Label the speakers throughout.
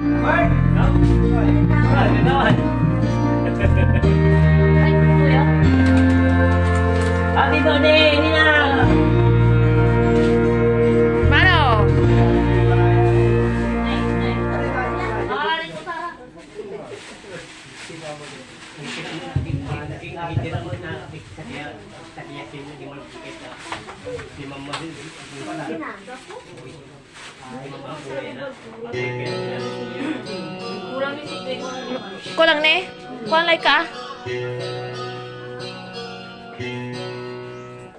Speaker 1: Happy birthday, Nina!
Speaker 2: Mano? Kulang ni? Kulang like ka?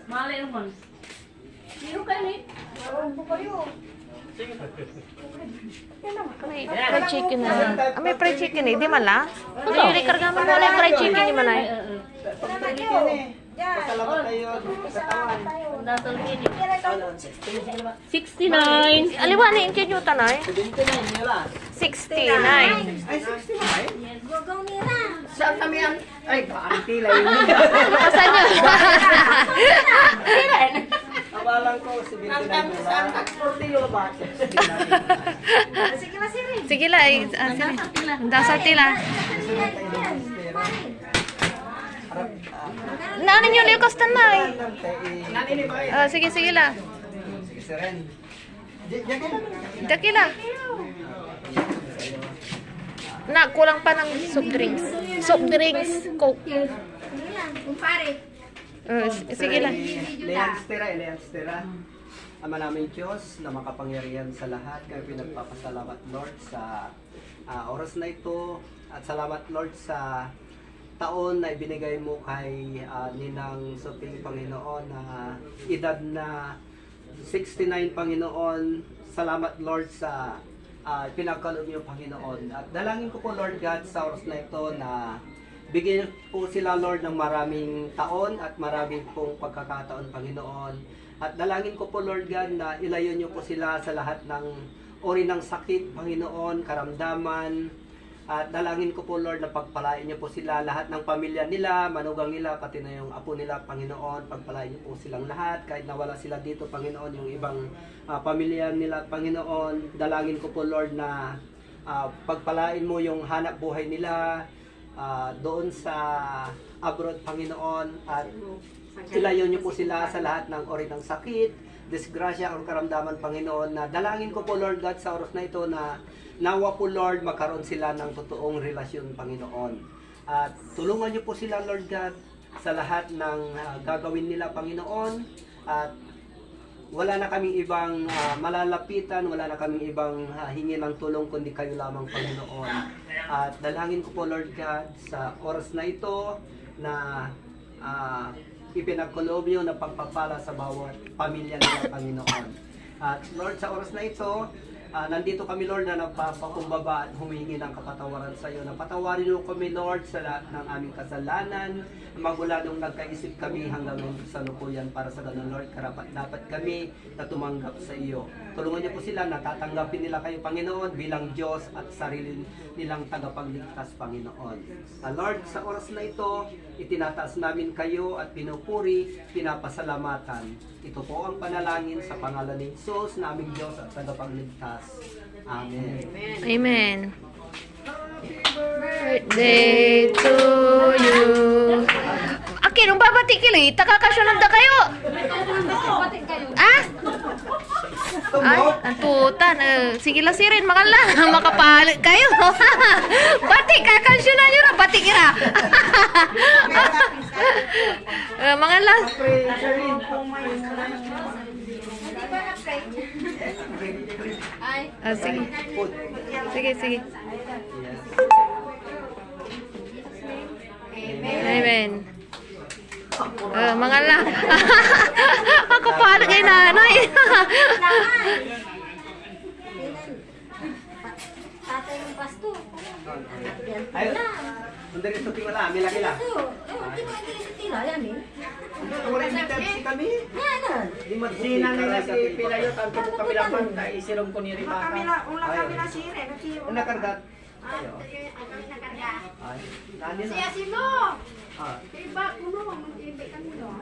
Speaker 1: Malay naman. Sino kayo ni?
Speaker 2: May fried chicken na. May fried chicken eh. Di man la? Hindi karga mo wala yung fried chicken di man la.
Speaker 3: Pasalamat tayo sa tawan.
Speaker 1: 69.
Speaker 2: Aliwa ni inche nyo tanay?
Speaker 3: 79 nila.
Speaker 2: 69.
Speaker 3: Ay, 69? Saan kami yan? Ay, kaanti lang yun.
Speaker 2: Kasan nyo?
Speaker 3: Awalan ko, 79 nila. Saan takportilo ba?
Speaker 2: Sige la. Dasal tila. Naanin nyo likas tanay.
Speaker 3: Nanini ba?
Speaker 2: Sige la.
Speaker 3: Sige, Seren.
Speaker 2: Dakila. Na, kulang pa ng soft drinks. Soft drinks, Coke. Sige lang.
Speaker 3: Leanstera. Ama namin Diyos na makapangyarihan sa lahat, kaya pinagpapasalamat Lord sa oras na ito at salamat Lord sa taon na ibinigay mo kay Ninang Sophie Panginoon na edad na 69 Panginoon. Salamat Lord sa pinagkaloob niyo Panginoon. At dalangin ko po Lord God sa oras na ito na bigyan po sila Lord ng maraming taon at maraming pong pagkakataon Panginoon. At dalangin ko po Lord God na ilayo niyo po sila sa lahat ng uri ng sakit Panginoon, karamdaman. At dalangin ko po Lord na pagpalain niyo po sila, lahat ng pamilya nila, manugang nila, pati na yung apo nila Panginoon. Pagpalain niyo po silang lahat, kahit nawala sila dito Panginoon, yung ibang pamilya nila Panginoon. Dalangin ko po Lord na pagpalain mo yung hanap buhay nila doon sa abroad Panginoon. At ilayo niyo po sila sa lahat ng uri ng sakit, disgrasya o karamdaman Panginoon. Na dalangin ko po Lord God sa oras na ito na nawa po Lord magkaroon sila ng totoong relasyon Panginoon. At tulungan niyo po sila Lord God sa lahat ng gagawin nila Panginoon. At wala na kaming ibang malalapitan, wala na kaming ibang hingi ng tulong kundi kayo lamang Panginoon. At dalangin ko po Lord God sa oras na ito na ipinagkaloob niyo na pagpapala sa bawat pamilya nila Panginoon. At Lord, sa oras na ito, nandito kami Lord na nagpapakumbaba at humingi ng kapatawaran sa iyo. Napatawarin mo kami Lord sa lahat ng aming kasalanan, magmula nung nagkaisip kami hanggang ngayon sa lukuyan. Para sa ganun Lord, karapat dapat kami na tumanggap sa iyo. Tulungan niyo po sila na tatanggapin nila kayo Panginoon bilang Diyos at sarili nilang tagapagligtas Panginoon. Lord, sa oras na ito, itinataas namin kayo at pinupuri, pinapasalamatan. Ito po ang panalangin sa pangalan ni Jesus na aming Diyos at tagapagligtas. Amen.
Speaker 2: Amen. Birthday to you. Akin, nung babati kili, takakasunod na kayo. Ah? Ay, ang tutan. Sige lang sirin, makala. Makapalit kayo. Bati, kakansyonan nyo na. Bati kira. Makala. Sige. Sige. Amen. Mga lang. Ako paano kay nanay?
Speaker 4: Tatay ng pasto.
Speaker 3: Ayun. Sundari sa tingala, mila-mila.
Speaker 4: Tila yan eh.
Speaker 3: Wala yung si kami.
Speaker 4: Yan.
Speaker 3: Di nila si Pilayo, tanto po kami laman, isirong ko ni Ribaka.
Speaker 4: Ulang kami na sire.
Speaker 3: Ang nakargat. Nani na.
Speaker 4: Siya sino?
Speaker 3: Ah.
Speaker 4: Iba kuno, mag-invite kami no.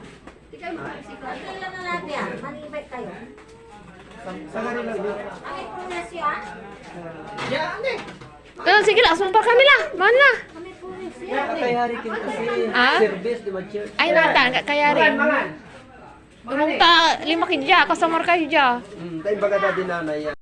Speaker 4: Di kayo magsisikla. Kailan na natin yan? Mag-invite kayo.
Speaker 3: Sa ganun lang yun.
Speaker 4: Ang ito na siya.
Speaker 3: Yan eh.
Speaker 2: Sige lang, sumpah kami lah. Mana?
Speaker 3: Kakayari kin kasi
Speaker 2: Ah?
Speaker 3: service di ba church?
Speaker 2: Ay, nata, nggak kaya rin. Umong ta, 5 kidya, kasama kayo dya.
Speaker 3: Tayo baga na din nanay yan.